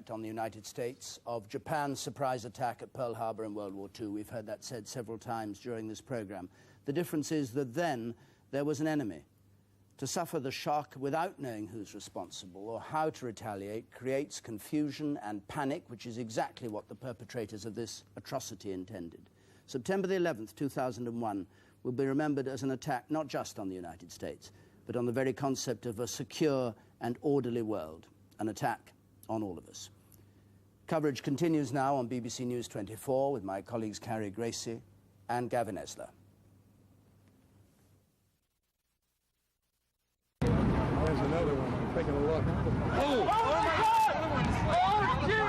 impact on the United States of Japan's surprise attack at Pearl Harbor in World War II. We've heard that said several times during this program. The difference is that then there was an enemy. To suffer the shock without knowing who's responsible or how to retaliate creates confusion and panic, which is exactly what the perpetrators of this atrocity intended. September the 11th, 2001, will be remembered as an attack not just on the United States, but on the very concept of a secure and orderly world, an attack on all of us. Coverage continues now on BBC News 24 with my colleagues Carrie Gracie and Gavin Esler. There's another one. I'm taking a look. Oh my God! Oh, dear!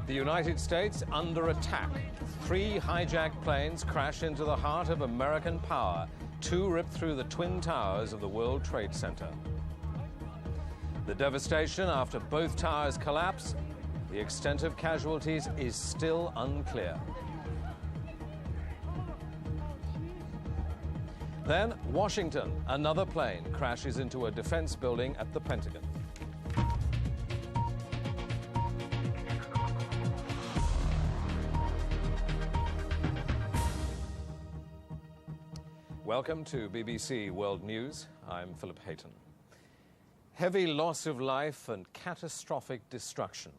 The United States under attack. 3 hijacked planes crash into the heart of American power. 2 ripped through the twin towers of the World Trade Center. The devastation after both towers collapse, the extent of casualties is still unclear. Then, Washington, another plane crashes into a defense building at the Pentagon. Welcome to BBC World News. I'm Philip Hayton. Heavy loss of life and catastrophic destruction.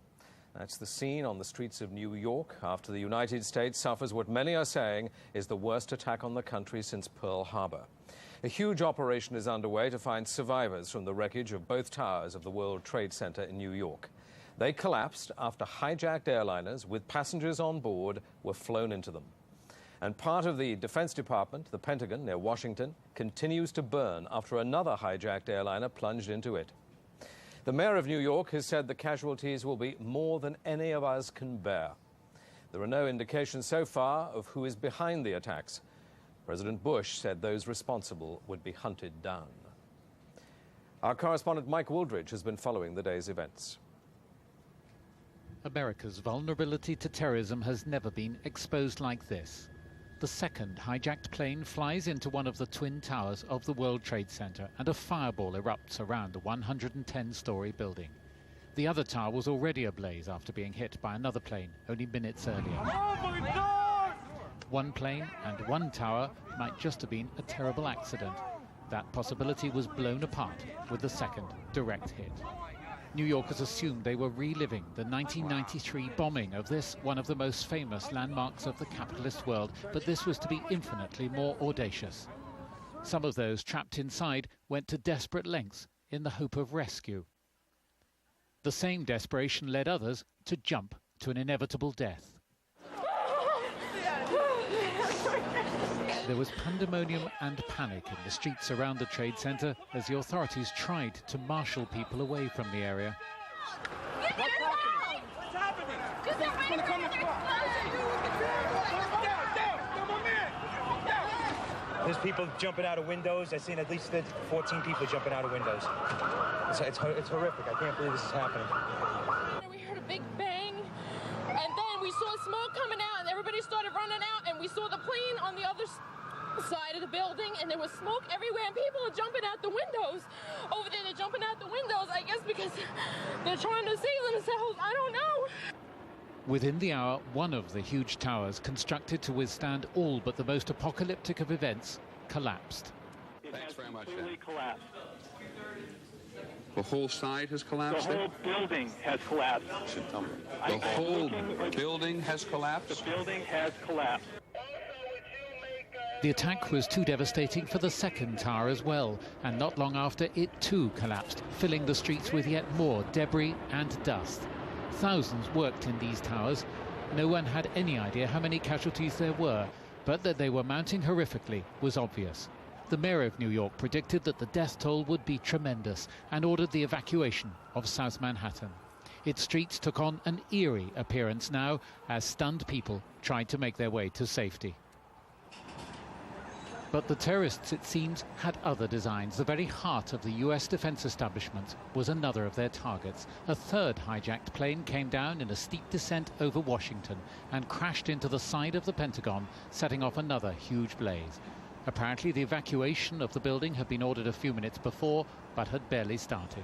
That's the scene on the streets of New York after the United States suffers what many are saying is the worst attack on the country since Pearl Harbor. A huge operation is underway to find survivors from the wreckage of both towers of the World Trade Center in New York. They collapsed after hijacked airliners with passengers on board were flown into them. And part of the Defense Department, the Pentagon near Washington, continues to burn after another hijacked airliner plunged into it. The mayor of New York has said the casualties will be more than any of us can bear. There are no indications so far of who is behind the attacks. President Bush said those responsible would be hunted down. Our correspondent Mike Wooldridge has been following the day's events. America's vulnerability to terrorism has never been exposed like this. The second hijacked plane flies into one of the twin towers of the World Trade Center and a fireball erupts around the 110-story building. The other tower was already ablaze after being hit by another plane only minutes earlier. Oh my God! One plane and one tower might just have been a terrible accident. That possibility was blown apart with the second direct hit. New Yorkers assumed they were reliving the 1993 bombing of this, one of the most famous landmarks of the capitalist world, but this was to be infinitely more audacious. Some of those trapped inside went to desperate lengths in the hope of rescue. The same desperation led others to jump to an inevitable death. There was pandemonium and panic in the streets around the Trade Center as the authorities tried to marshal people away from the area. What's happening? What's happening? Because they're ready for another explosion! There's people jumping out of windows. I've seen at least 14 people jumping out of windows. It's horrific. I can't believe this is happening. We heard a big bang, and then we saw smoke coming out, and everybody started running out, and we saw the plane on the other side of the building, and there was smoke everywhere, and people are jumping out the windows. Over there, they're jumping out the windows, I guess because they're trying to save themselves. I don't know. Within the hour, one of the huge towers constructed to withstand all but the most apocalyptic of events collapsed. Thanks very much. Totally collapsed. The whole side has collapsed? The whole building has collapsed. The whole building has collapsed? The building has collapsed. The attack was too devastating for the second tower as well, and not long after, it too collapsed, filling the streets with yet more debris and dust. Thousands worked in these towers. No one had any idea how many casualties there were, but that they were mounting horrifically was obvious. The mayor of New York predicted that the death toll would be tremendous and ordered the evacuation of South Manhattan. Its streets took on an eerie appearance now as stunned people tried to make their way to safety. But the terrorists, it seems, had other designs. The very heart of the US defense establishment was another of their targets. A third hijacked plane came down in a steep descent over Washington and crashed into the side of the Pentagon, setting off another huge blaze. Apparently, the evacuation of the building had been ordered a few minutes before, but had barely started.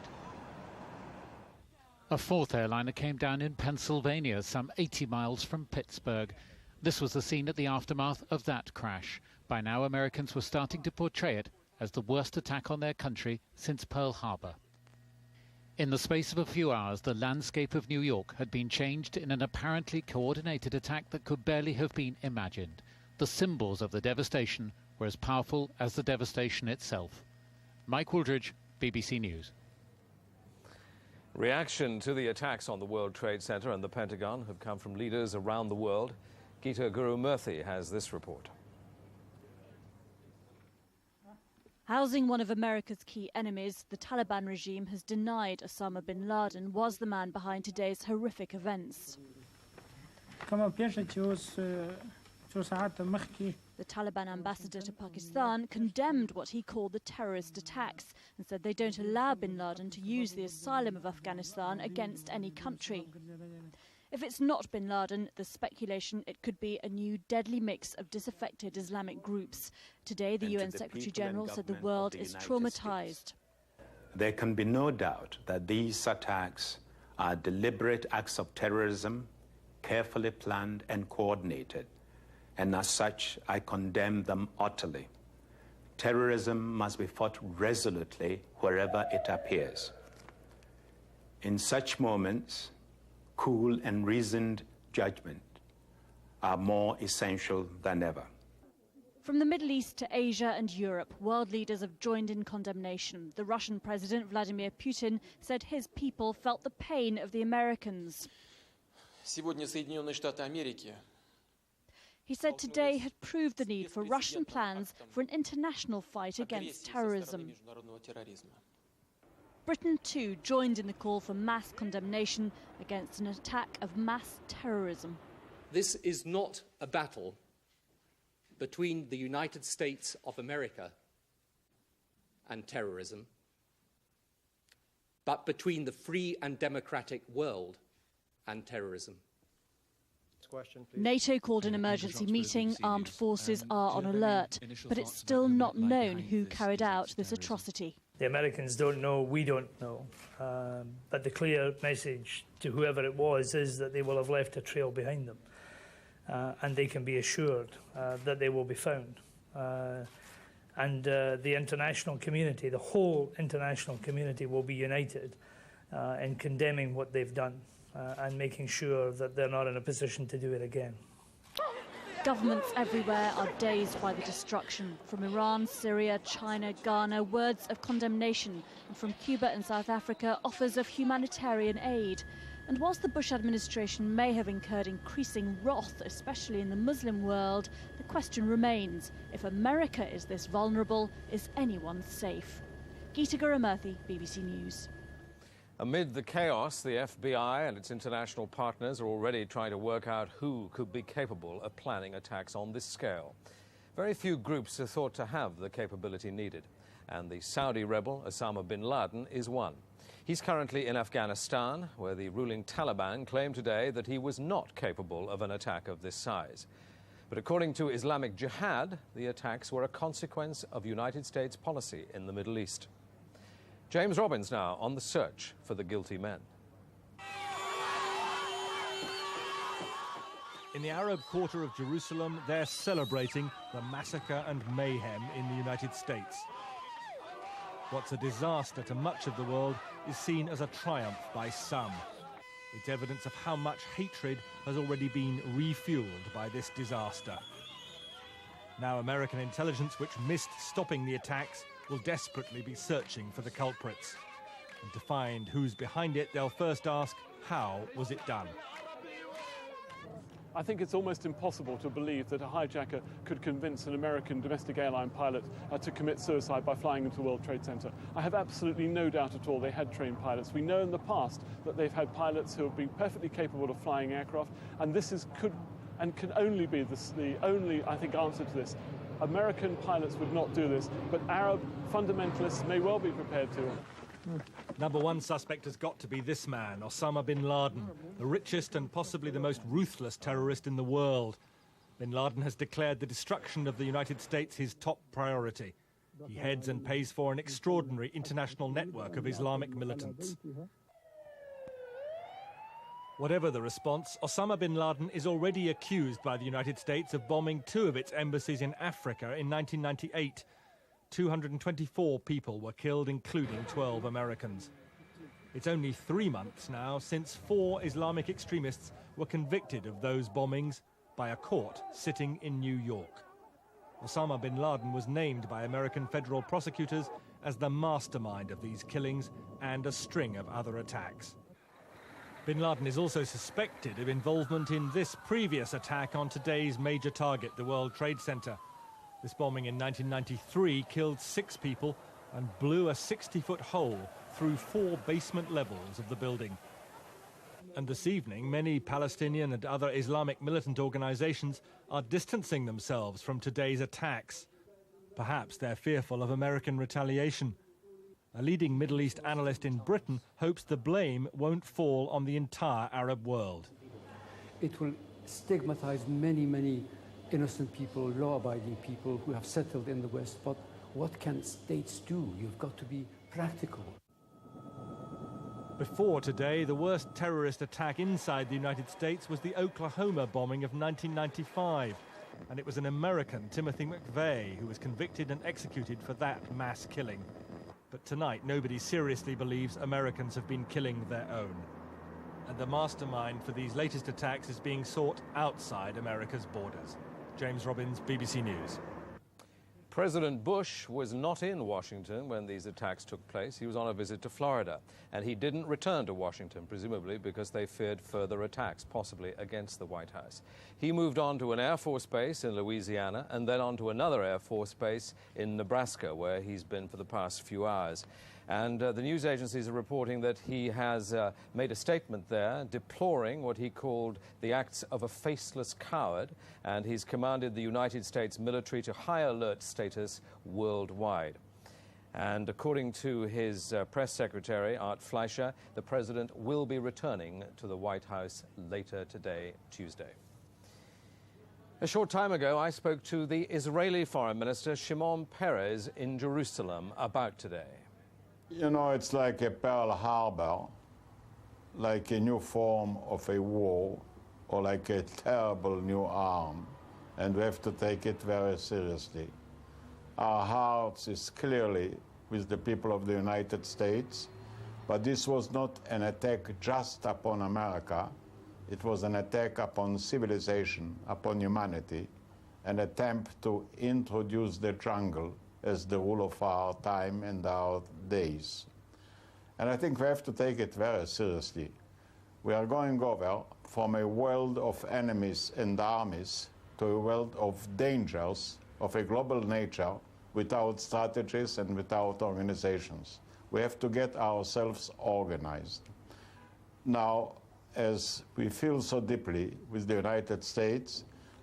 A fourth airliner came down in Pennsylvania, some 80 miles from Pittsburgh. This was the scene at the aftermath of that crash. By now, Americans were starting to portray it as the worst attack on their country since Pearl Harbor. In the space of a few hours, the landscape of New York had been changed in an apparently coordinated attack that could barely have been imagined. The symbols of the devastation were as powerful as the devastation itself. Mike Wooldridge, BBC News. Reaction to the attacks on the World Trade Center and the Pentagon have come from leaders around the world. Geeta Gurumurthy has this report. Housing one of America's key enemies, the Taliban regime has denied Osama bin Laden was the man behind today's horrific events. The Taliban ambassador to Pakistan condemned what he called the terrorist attacks and said they don't allow bin Laden to use the asylum of Afghanistan against any country. If it's not bin Laden, there's speculation it could be a new deadly mix of disaffected Islamic groups. Today, the UN Secretary General said the world is traumatized. There can be no doubt that these attacks are deliberate acts of terrorism, carefully planned and coordinated. And as such, I condemn them utterly. Terrorism must be fought resolutely wherever it appears. In such moments, cool and reasoned judgment are more essential than ever. From the Middle East to Asia and Europe, world leaders have joined in condemnation. The Russian President Vladimir Putin said his people felt the pain of the Americans. He said today had proved the need for Russian plans for an international fight against terrorism. Britain, too, joined in the call for mass condemnation against an attack of mass terrorism. This is not a battle between the United States of America and terrorism, but between the free and democratic world and terrorism. NATO called an emergency meeting. Armed forces are on alert, but it's still not known who carried out this atrocity. The Americans don't know, we don't know, but the clear message to whoever it was is that they will have left a trail behind them, and they can be assured that they will be found. And the international community, the whole international community, will be united in condemning what they've done and making sure that they're not in a position to do it again. Governments everywhere are dazed by the destruction. From Iran, Syria, China, Ghana, words of condemnation. And from Cuba and South Africa, offers of humanitarian aid. And whilst the Bush administration may have incurred increasing wrath, especially in the Muslim world, the question remains, if America is this vulnerable, is anyone safe? Geeta Gurumurthy, BBC News. Amid the chaos, the FBI and its international partners are already trying to work out who could be capable of planning attacks on this scale. Very few groups are thought to have the capability needed, and the Saudi rebel Osama bin Laden is one. He's currently in Afghanistan, where the ruling Taliban claimed today that he was not capable of an attack of this size. But according to Islamic Jihad, the attacks were a consequence of United States policy in the Middle East. James Robbins now on the search for the guilty men. In the Arab quarter of Jerusalem, they're celebrating the massacre and mayhem in the United States. What's a disaster to much of the world is seen as a triumph by some. It's evidence of how much hatred has already been refueled by this disaster. Now American intelligence, which missed stopping the attacks, will desperately be searching for the culprits. And to find who's behind it, they'll first ask, how was it done? I think it's almost impossible to believe that a hijacker could convince an American domestic airline pilot to commit suicide by flying into the World Trade Center. I have absolutely no doubt at all they had trained pilots. We know in the past that they've had pilots who have been perfectly capable of flying aircraft, and this can only be the only, I think, answer to this. American pilots would not do this, but Arab fundamentalists may well be prepared to. Number one suspect has got to be this man, Osama bin Laden, the richest and possibly the most ruthless terrorist in the world. Bin Laden has declared the destruction of the United States his top priority. He heads and pays for an extraordinary international network of Islamic militants. Whatever the response, Osama bin Laden is already accused by the United States of bombing 2 of its embassies in Africa in 1998. 224 people were killed, including 12 Americans. It's only 3 months now since 4 Islamic extremists were convicted of those bombings by a court sitting in New York. Osama bin Laden was named by American federal prosecutors as the mastermind of these killings and a string of other attacks. Bin Laden is also suspected of involvement in this previous attack on today's major target, the World Trade Center. This bombing in 1993 killed 6 people and blew a 60-foot hole through 4 basement levels of the building. And this evening, many Palestinian and other Islamic militant organizations are distancing themselves from today's attacks. Perhaps they're fearful of American retaliation. A leading Middle East analyst in Britain hopes the blame won't fall on the entire Arab world. It will stigmatize many innocent people, law-abiding people who have settled in the West. But what can states do? You've got to be practical. Before today, the worst terrorist attack inside the United States was the Oklahoma bombing of 1995. And it was an American, Timothy McVeigh, who was convicted and executed for that mass killing. But tonight, nobody seriously believes Americans have been killing their own. And the mastermind for these latest attacks is being sought outside America's borders. James Robbins, BBC News. President Bush was not in Washington when these attacks took place. He was on a visit to Florida, and he didn't return to Washington, presumably because they feared further attacks, possibly against the White House. He moved on to an Air Force base in Louisiana and then on to another Air Force base in Nebraska, where he's been for the past few hours. And the news agencies are reporting that he has made a statement there deploring what he called the acts of a faceless coward, and he's commanded the United States military to high alert status worldwide. And according to his press secretary, Art Fleischer, the president will be returning to the White House later today, Tuesday. A short time ago, I spoke to the Israeli Foreign Minister Shimon Peres in Jerusalem about today. You know, it's like a Pearl Harbor, like a new form of a war, or like a terrible new arm, and we have to take it very seriously. Our hearts is clearly with the people of the United States, but this was not an attack just upon America. It was an attack upon civilization, upon humanity, an attempt to introduce the jungle as the rule of our time and our days. And I think we have to take it very seriously. We are going over from a world of enemies and armies to a world of dangers of a global nature without strategies and without organizations. We have to get ourselves organized. Now, as we feel so deeply with the United States,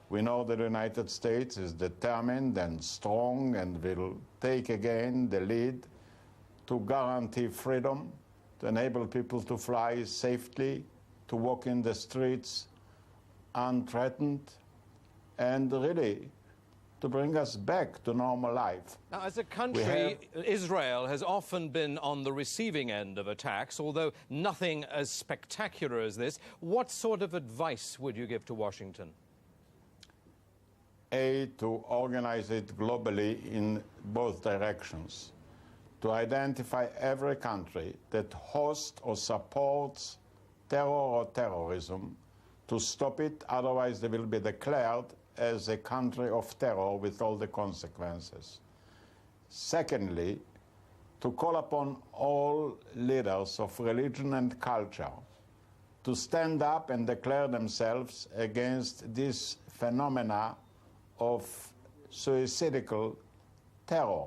we know that the United States is determined and strong and will take again the lead to guarantee freedom, to enable people to fly safely, to walk in the streets unthreatened, and really to bring us back to normal life. Now, as a country, Israel has often been on the receiving end of attacks, although nothing as spectacular as this. What sort of advice would you give to Washington? To organize it globally in both directions, to identify every country that hosts or supports terror or terrorism, to stop it, otherwise they will be declared as a country of terror with all the consequences. Secondly, to call upon all leaders of religion and culture to stand up and declare themselves against this phenomena of suicidal terror,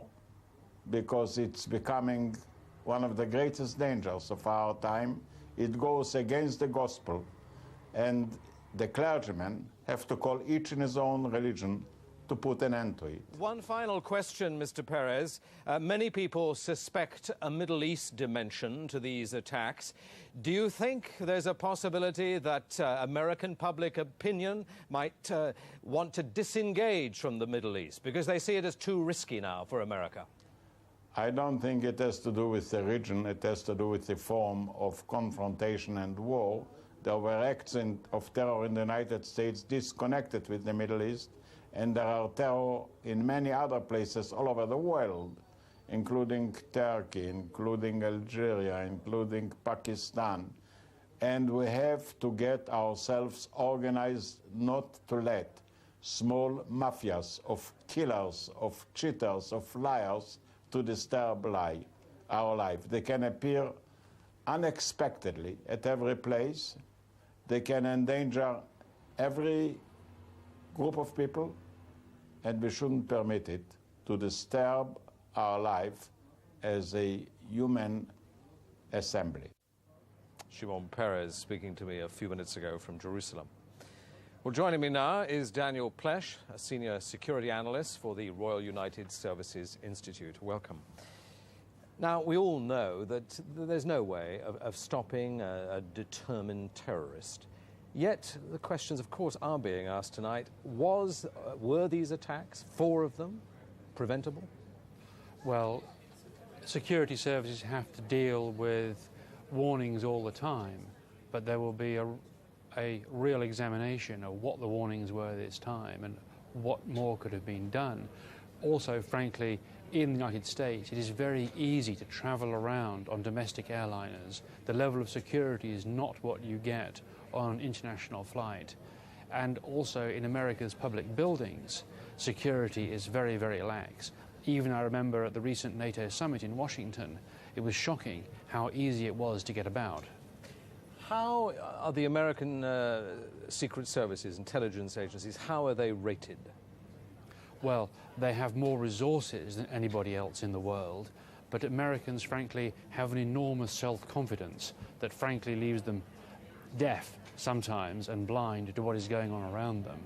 because it's becoming one of the greatest dangers of our time. It goes against the gospel, and the clergymen have to call each in his own religion to put an end to it. One final question, Mr. Perez. Many people suspect a Middle East dimension to these attacks. Do you think there's a possibility that American public opinion might want to disengage from the Middle East because they see it as too risky now for America? I don't think it has to do with the region. It has to do with the form of confrontation and war. There were acts of terror in the United States disconnected with the Middle East, and there are terror in many other places all over the world, including Turkey, including Algeria, including Pakistan. And we have to get ourselves organized not to let small mafias of killers, of cheaters, of liars to disturb our life. They can appear unexpectedly at every place. They can endanger every group of people, and we shouldn't permit it to disturb our life as a human assembly. Shimon Peres speaking to me a few minutes ago from Jerusalem. Well, joining me now is Daniel Plesch, a senior security analyst for the Royal United Services Institute. Welcome. Now, we all know that there's no way of stopping a determined terrorist. Yet, the questions, of course, are being asked tonight. Were these attacks, 4 of them, preventable? Well, security services have to deal with warnings all the time, but there will be a real examination of what the warnings were this time and what more could have been done. Also, frankly, in the United States, it is very easy to travel around on domestic airliners. The level of security is not what you get on an international flight. And also in America's public buildings, security is very, very lax. Even I remember at the recent NATO summit in Washington, it was shocking how easy it was to get about. How are the American secret services, intelligence agencies, how are they rated? Well, they have more resources than anybody else in the world, but Americans, frankly, have an enormous self-confidence that, frankly, leaves them deaf sometimes and blind to what is going on around them.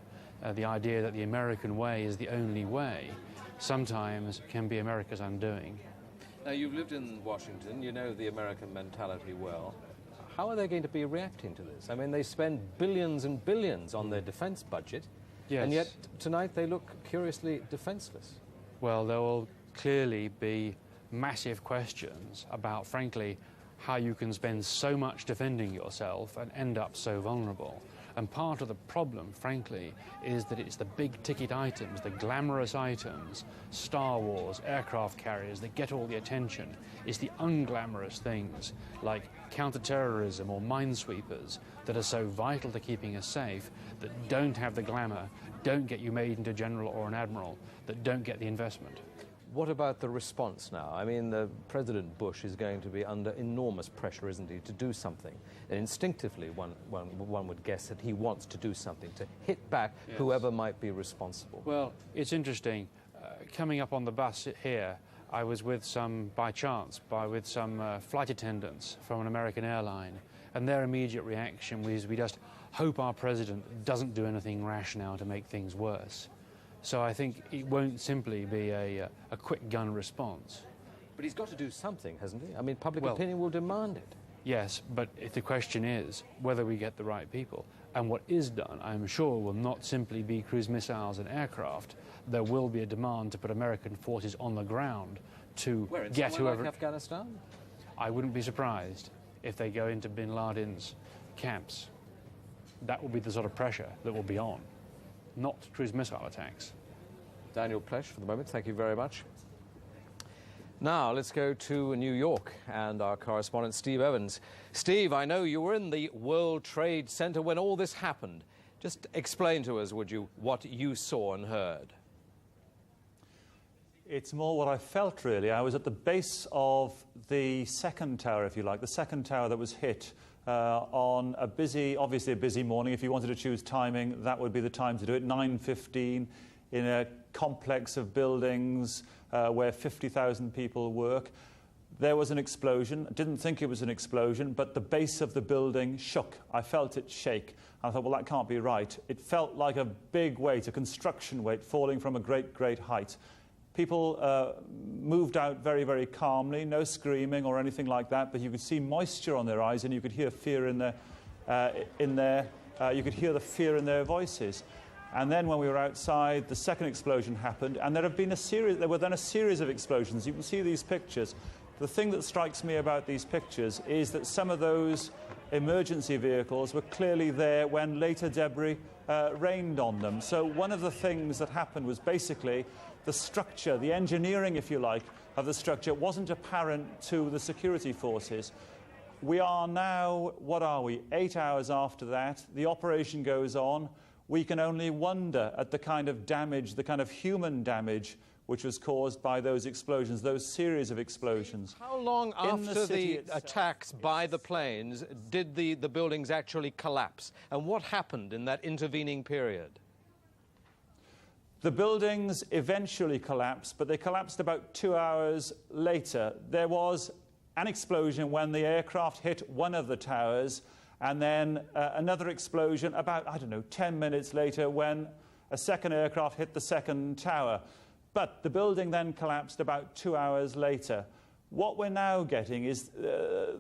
The idea that the American way is the only way sometimes can be America's undoing. Now, you've lived in Washington, you know the American mentality well. How are they going to be reacting to this? I mean, they spend billions and billions on their defense budget. Yes. And yet, tonight, they look curiously defenseless. Well, there will clearly be massive questions about, frankly, how you can spend so much defending yourself and end up so vulnerable. And part of the problem, frankly, is that it's the big-ticket items, the glamorous items, Star Wars, aircraft carriers, that get all the attention. It's the unglamorous things, like counter-terrorism or minesweepers, that are so vital to keeping us safe, that don't have the glamour, don't get you made into general or an admiral, that don't get the investment. What about the response now? I mean, President Bush is going to be under enormous pressure, isn't he, to do something. And instinctively, one would guess that he wants to do something, to hit back whoever might be responsible. Well, it's interesting. Coming up on the bus here, I was with some, by chance, with some flight attendants from an American airline, and their immediate reaction was, we just hope our president doesn't do anything rash now to make things worse. So I think it won't simply be a quick gun response. But he's got to do something, hasn't he? I mean, public opinion will demand it. Yes, but if the question is whether we get the right people. And what is done, I'm sure, will not simply be cruise missiles and aircraft. There will be a demand to put American forces on the ground to get whoever... Like Afghanistan? I wouldn't be surprised if they go into bin Laden's camps. That will be the sort of pressure that will be on. Not cruise missile attacks. Daniel Plesch, for the moment, thank you very much. Now, let's go to New York and our correspondent, Steve Evans. Steve, I know you were in the World Trade Center when all this happened. Just explain to us, would you, what you saw and heard? It's more what I felt, really. I was at the base of the second tower, if you like, the second tower that was hit on a busy, obviously a busy morning. If you wanted to choose timing, that would be the time to do it, 9:15, in a complex of buildings where 50,000 people work. there was an explosion. I didn't think it was an explosion, but the base of the building shook. I felt it shake. I thought, well, that can't be right. It felt like a big weight, a construction weight, falling from a great, great height. People moved out very, very calmly, no screaming or anything like that, but you could see moisture on their eyes and you could hear fear in their, you could hear the fear in their voices. And then when we were outside, the second explosion happened, and there were then a series of explosions. You can see these pictures. The thing that strikes me about these pictures is that some of those emergency vehicles were clearly there when later debris rained on them. So one of the things that happened was basically the structure, the engineering, if you like, of the structure wasn't apparent to the security forces. We are now, what are we, 8 hours after that. The operation goes on. We can only wonder at the kind of damage, the kind of human damage which was caused by those explosions, those series of explosions. How long after the attacks by the planes did the buildings actually collapse? And what happened in that intervening period? The buildings eventually collapsed, but they collapsed about 2 hours later. There was an explosion when the aircraft hit one of the towers, and then another explosion about, I don't know, 10 minutes later when a second aircraft hit the second tower. But the building then collapsed about 2 hours later. What we're now getting is,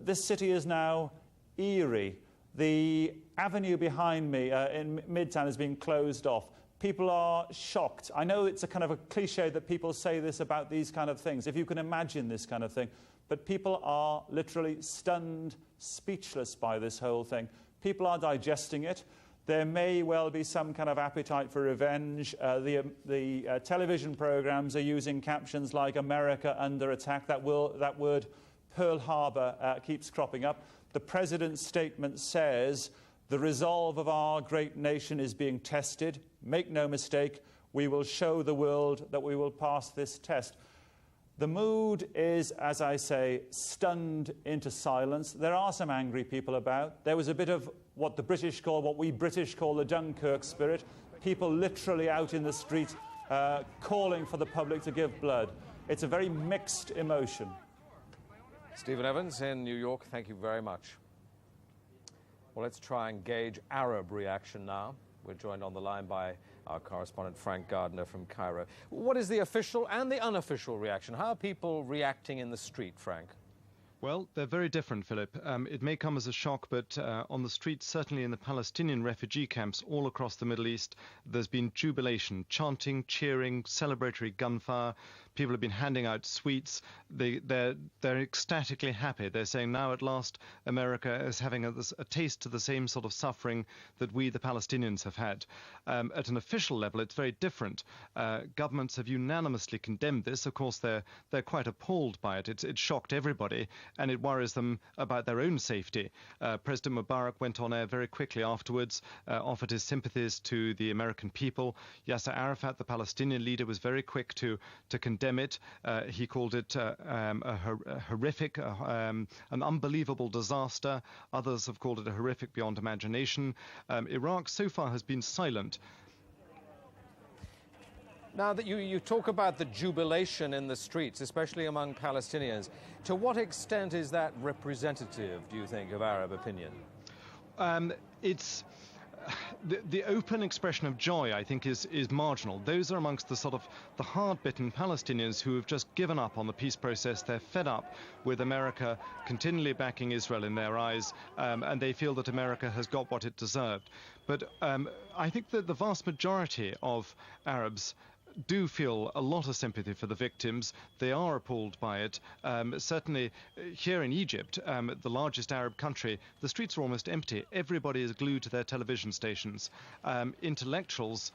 this city is now eerie. The avenue behind me in Midtown is being closed off. People are shocked. I know it's a kind of a cliche that people say this about these kind of things, if you can imagine this kind of thing. But people are literally stunned, speechless by this whole thing. People are digesting it. There may well be some kind of appetite for revenge. The television programs are using captions like "America under attack." That word, Pearl Harbor, keeps cropping up. The president's statement says, "The resolve of our great nation is being tested. Make no mistake, we will show the world that we will pass this test." The mood is, as I say, stunned into silence. There are some angry people about. There was a bit of what we British call the Dunkirk spirit. People literally out in the street calling for the public to give blood. It's a very mixed emotion. Stephen Evans in New York, thank you very much. Well, let's try and gauge Arab reaction now. We're joined on the line by our correspondent Frank Gardner from Cairo. What is the official and the unofficial reaction? How are people reacting in the street, Frank? Well, they're very different, Philip. It may come as a shock, but on the streets, certainly in the Palestinian refugee camps all across the Middle East, there's been jubilation, chanting, cheering, celebratory gunfire. People have been handing out sweets. They're ecstatically happy. They're saying now at last America is having a taste of the same sort of suffering that we, the Palestinians, have had. At an official level, it's very different. Governments have unanimously condemned this. Of course, they're quite appalled by it. It shocked everybody, and it worries them about their own safety. President Mubarak went on air very quickly afterwards, offered his sympathies to the American people. Yasser Arafat, the Palestinian leader, was very quick to condemn it. He called it horrific, an unbelievable disaster. Others have called it a horrific beyond imagination. Iraq so far has been silent. Now that you talk about the jubilation in the streets, especially among Palestinians, to what extent is that representative, do you think, of Arab opinion? It's the open expression of joy, I think, is marginal. Those are amongst the sort of the hard-bitten Palestinians who have just given up on the peace process. They're fed up with America continually backing Israel in their eyes, and they feel that America has got what it deserved. But I think that the vast majority of Arabs do feel a lot of sympathy for the victims. They are appalled by it. Certainly here in Egypt, the largest Arab country, the streets are almost empty. Everybody is glued to their television stations. Intellectuals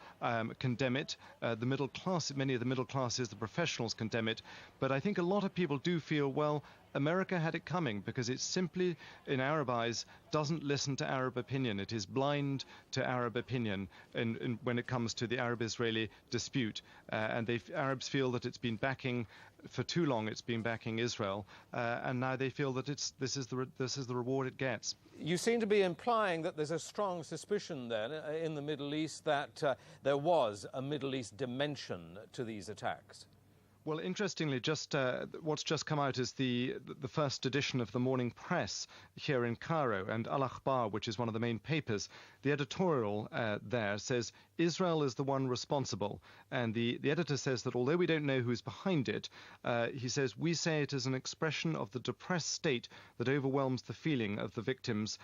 condemn it. The middle class, many of the middle classes, the professionals condemn it. But I think a lot of people do feel, well, America had it coming because it simply, in Arab eyes, doesn't listen to Arab opinion. It is blind to Arab opinion when it comes to the Arab-Israeli dispute. And Arabs feel that it's been backing, for too long it's been backing Israel, and now they feel that this is the reward it gets. You seem to be implying that there's a strong suspicion then in the Middle East that there was a Middle East dimension to these attacks. Well, interestingly, just what's just come out is the first edition of the Morning Press here in Cairo, and Al Akhbar, which is one of the main papers. The editorial there says Israel is the one responsible, and the editor says that although we don't know who's behind it, he says we say it is an expression of the depressed state that overwhelms the feeling of the victims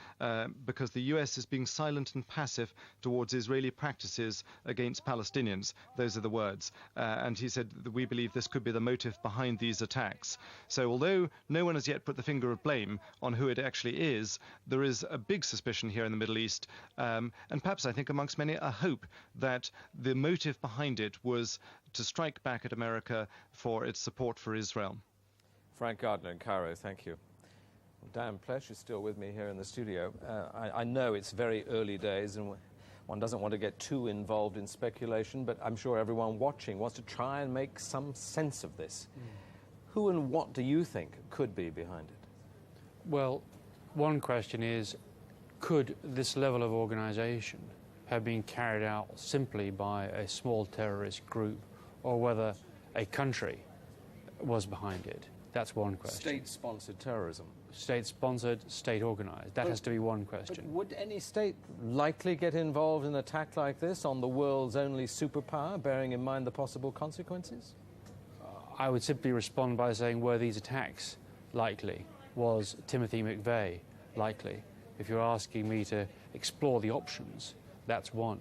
because the US is being silent and passive towards Israeli practices against Palestinians. Those are the words, and he said that we believe this could be the motive behind these attacks. So although no one has yet put the finger of blame on who it actually is, there is a big suspicion here in the Middle East, and perhaps I think amongst many a hope that the motive behind it was to strike back at America for its support for Israel. Frank Gardner in Cairo, thank you. Dan Plesh is still with me here in the studio. I know it's very early days and one doesn't want to get too involved in speculation, but I'm sure everyone watching wants to try and make some sense of this. Who and what do you think could be behind it? Well, one question is, could this level of organisation have been carried out simply by a small terrorist group, or whether a country was behind it? That's one question. State-sponsored terrorism. State-sponsored, state-organised. That has to be one question. But would any state likely get involved in an attack like this on the world's only superpower, bearing in mind the possible consequences? I would simply respond by saying, were these attacks likely? Was Timothy McVeigh likely? If you're asking me to explore the options, that's one.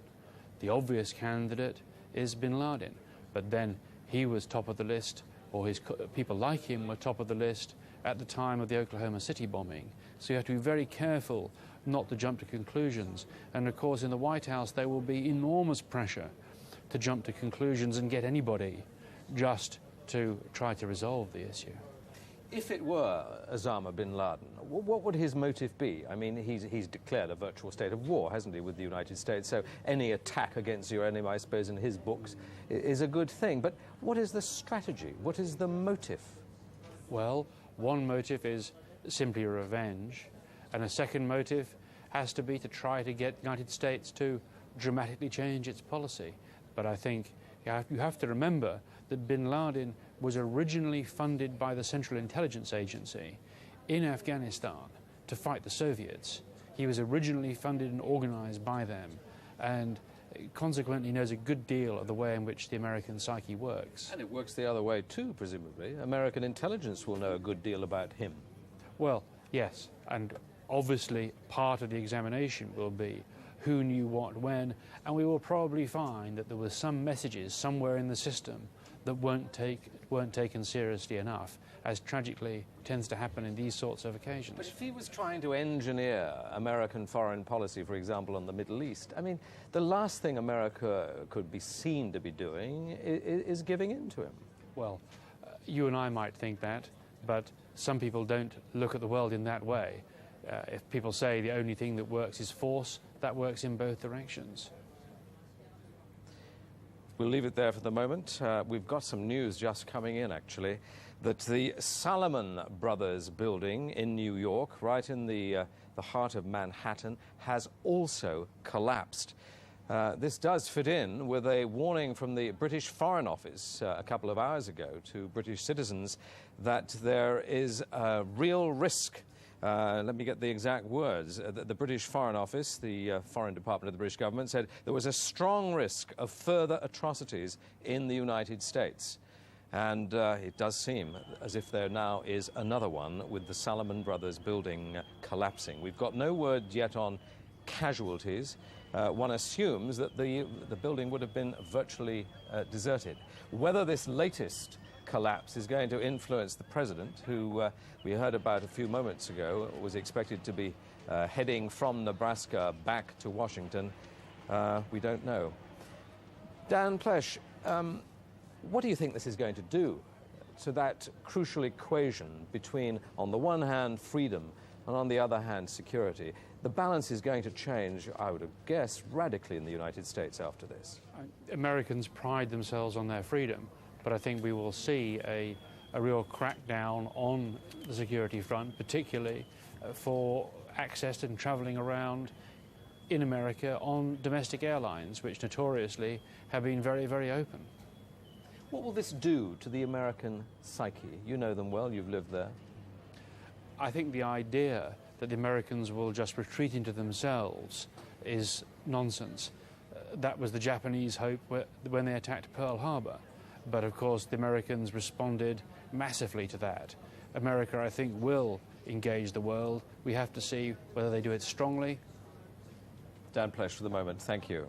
The obvious candidate is bin Laden, but then he was top of the list, or his people like him were top of the list at the time of the Oklahoma City bombing. So you have to be very careful not to jump to conclusions. And of course in the White House there will be enormous pressure to jump to conclusions and get anybody just to try to resolve the issue. If it were Osama bin Laden, what would his motive be? I mean, he's declared a virtual state of war, hasn't he, with the United States? So any attack against your enemy, I suppose, in his books, is a good thing. But what is the strategy? What is the motive? Well, one motive is simply revenge, and a second motive has to be to try to get the United States to dramatically change its policy. But I think you have to remember that bin Laden was originally funded by the Central Intelligence Agency in Afghanistan to fight the Soviets. He was originally funded and organised by them, and consequently knows a good deal of the way in which the American psyche works. And it works the other way too, presumably. American intelligence will know a good deal about him. Well, yes, and obviously part of the examination will be who knew what when, and we will probably find that there were some messages somewhere in the system that weren't taken seriously enough, as tragically tends to happen in these sorts of occasions. But if he was trying to engineer American foreign policy, for example, on the Middle East, I mean, the last thing America could be seen to be doing is giving in to him. Well, you and I might think that, but some people don't look at the world in that way. If people say the only thing that works is force, that works in both directions. We'll leave it there for the moment. We've got some news just coming in, actually, that the Salomon Brothers building in New York, right in the heart of Manhattan, has also collapsed. This does fit in with a warning from the British Foreign Office a couple of hours ago to British citizens that there is a real risk. Let me get the exact words. The British Foreign Office, the Foreign Department of the British government, said there was a strong risk of further atrocities in the United States. And it does seem as if there now is another one with the Salomon Brothers building collapsing. We've got no word yet on casualties. One assumes that the building would have been virtually deserted. Whether this latest collapse is going to influence the president, who we heard about a few moments ago, was expected to be heading from Nebraska back to Washington, we don't know. Dan Plesh, what do you think this is going to do to that crucial equation between, on the one hand, freedom, and on the other hand, security? The balance is going to change, I would guess, radically in the United States after this. Americans pride themselves on their freedom, but I think we will see a real crackdown on the security front, particularly for access and travelling around in America on domestic airlines, which notoriously have been very, very open. What will this do to the American psyche? You know them well, you've lived there. I think the idea that the Americans will just retreat into themselves is nonsense. That was the Japanese hope when they attacked Pearl Harbor. But of course, the Americans responded massively to that. America, I think, will engage the world. We have to see whether they do it strongly. Dan Plesh for the moment. Thank you.